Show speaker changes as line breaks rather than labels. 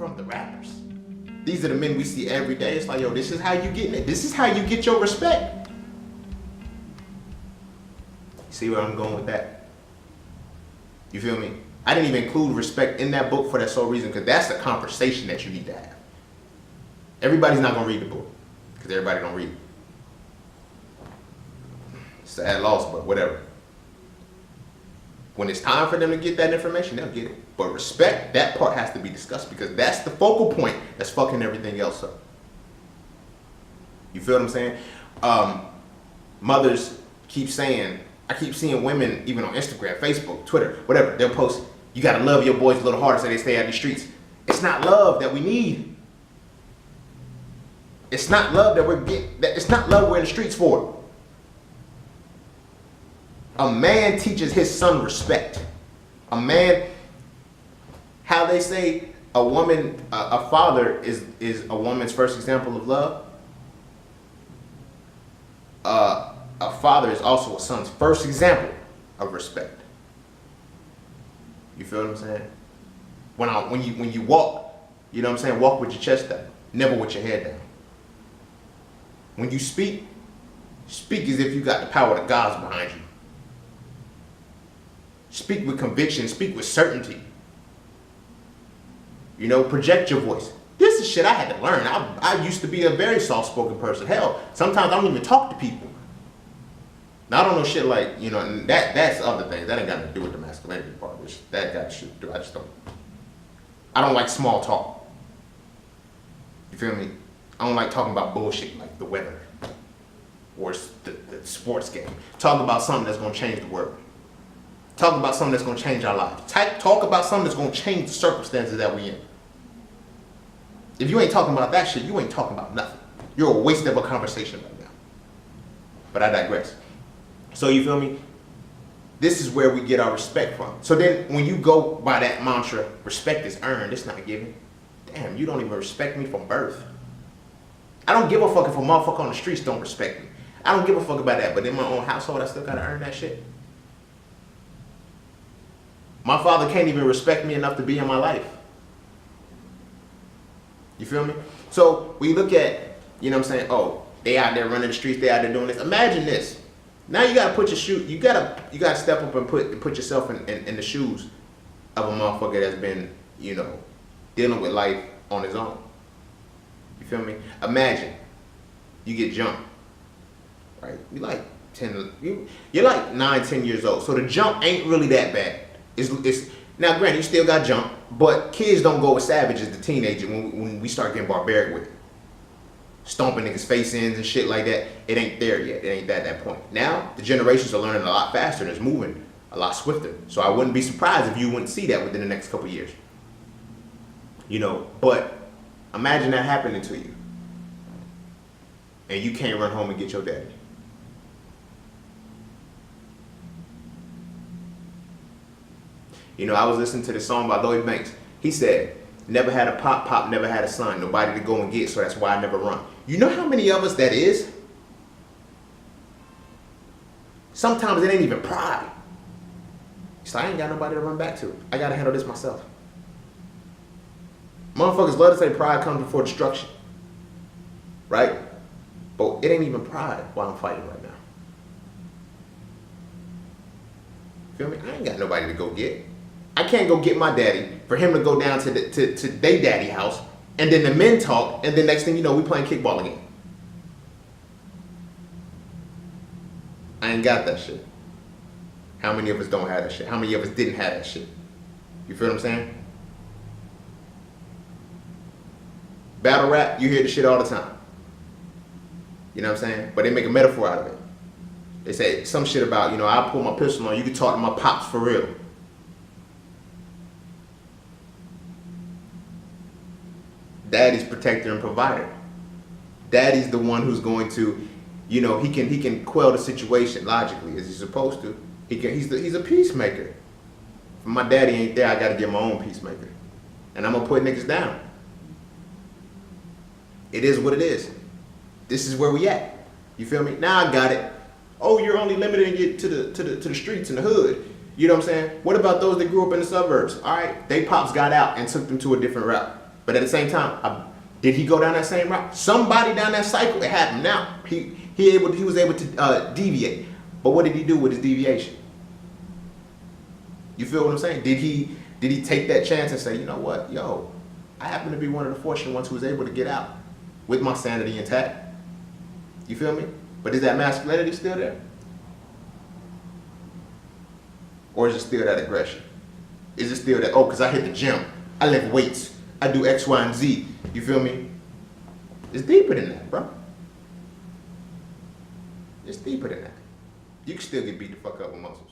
from the rappers. These are the men we see every day. It's like, yo, this is how you get it. This is how you get your respect. See where I'm going with that? You feel me? I didn't even include respect in that book for that sole reason, because that's the conversation that you need to have. Everybody's not gonna read the book, because everybody don't read it. Sad loss, but whatever. When it's time for them to get that information, they'll get it. But respect, that part has to be discussed, because that's the focal point that's fucking everything else up. You feel what I'm saying? Mothers keep saying, I keep seeing women, even on Instagram, Facebook, Twitter, whatever, they'll post, you gotta love your boys a little harder so they stay out the streets. It's not love that we need. It's not love that it's not love we're in the streets for. A man teaches his son respect. A man, how they say a woman, a father is a woman's first example of love. A father is also a son's first example of respect. You feel what I'm saying? When you walk, you know what I'm saying? Walk with your chest down, never with your head down. When you speak as if you got the power of the gods behind you. Speak with conviction, speak with certainty. You know, project your voice. This is shit I had to learn. I used to be a very soft-spoken person. Hell, sometimes I don't even talk to people. Now, I don't know shit like, you know, and that's other things. That ain't got nothing to do with the masculinity part, which that got shit to do. I don't like small talk. You feel me? I don't like talking about bullshit like the weather or the sports game. Talk about something that's gonna change the world. Talk about something that's gonna change our lives. Talk about something that's gonna change the circumstances that we in. If you ain't talking about that shit, you ain't talking about nothing. You're a waste of a conversation right now. But I digress. So you feel me? This is where we get our respect from. So then when you go by that mantra, respect is earned, it's not given. Damn, you don't even respect me from birth. I don't give a fuck if a motherfucker on the streets don't respect me. I don't give a fuck about that, but in my own household, I still gotta earn that shit. My father can't even respect me enough to be in my life. You feel me? So we look at, you know what I'm saying, oh, they out there running the streets, they out there doing this. Imagine this. Now you gotta put your shoe, you gotta step up and put yourself in the shoes of a motherfucker that's been, you know, dealing with life on his own. You feel me? Imagine you get jumped, right? You're like 9, 10 years old. So the jump ain't really that bad. It's now granted you still got jumped, but kids don't go as savage as the teenager when we start getting barbaric with it. Stomping niggas' face ends and shit like that. It ain't there yet. It ain't that point. Now the generations are learning a lot faster and it's moving a lot swifter. So I wouldn't be surprised if you wouldn't see that within the next couple of years. You know, but imagine that happening to you. And you can't run home and get your daddy. You know, I was listening to this song by Lloyd Banks. He said, never had a pop, never had a son, nobody to go and get, so that's why I never run. You know how many of us that is? Sometimes it ain't even pride. So I ain't got nobody to run back to. I gotta handle this myself. Motherfuckers love to say pride comes before destruction. Right? But it ain't even pride while I'm fighting right now. Feel me? I ain't got nobody to go get. I can't go get my daddy for him to go down to they daddy house, and then the men talk, and then next thing you know, we playing kickball again. I ain't got that shit. How many of us don't have that shit? How many of us didn't have that shit? You feel what I'm saying? Battle rap, you hear the shit all the time. You know what I'm saying? But they make a metaphor out of it. They say some shit about, you know, I'll pull my pistol on you, can talk to my pops for real. Daddy's protector and provider. Daddy's the one who's going to, you know, he can quell the situation logically as he's supposed to. He's a peacemaker. If my daddy ain't there, I gotta get my own peacemaker. And I'm gonna put niggas down. It is what it is. This is where we at. You feel me? Now I got it. Oh, you're only limiting it to the streets and the hood. You know what I'm saying? What about those that grew up in the suburbs? All right, they pops got out and took them to a different route. But at the same time, did he go down that same route? Somebody down that cycle, it happened now. He was able to deviate. But what did he do with his deviation? You feel what I'm saying? Did he take that chance and say, you know what, yo, I happen to be one of the fortunate ones who was able to get out with my sanity intact? You feel me? But is that masculinity still there? Or is it still that aggression? Is it still that, oh, because I hit the gym, I lift weights, I do X, Y, and Z. You feel me? It's deeper than that, bro. It's deeper than that. You can still get beat the fuck up with muscles.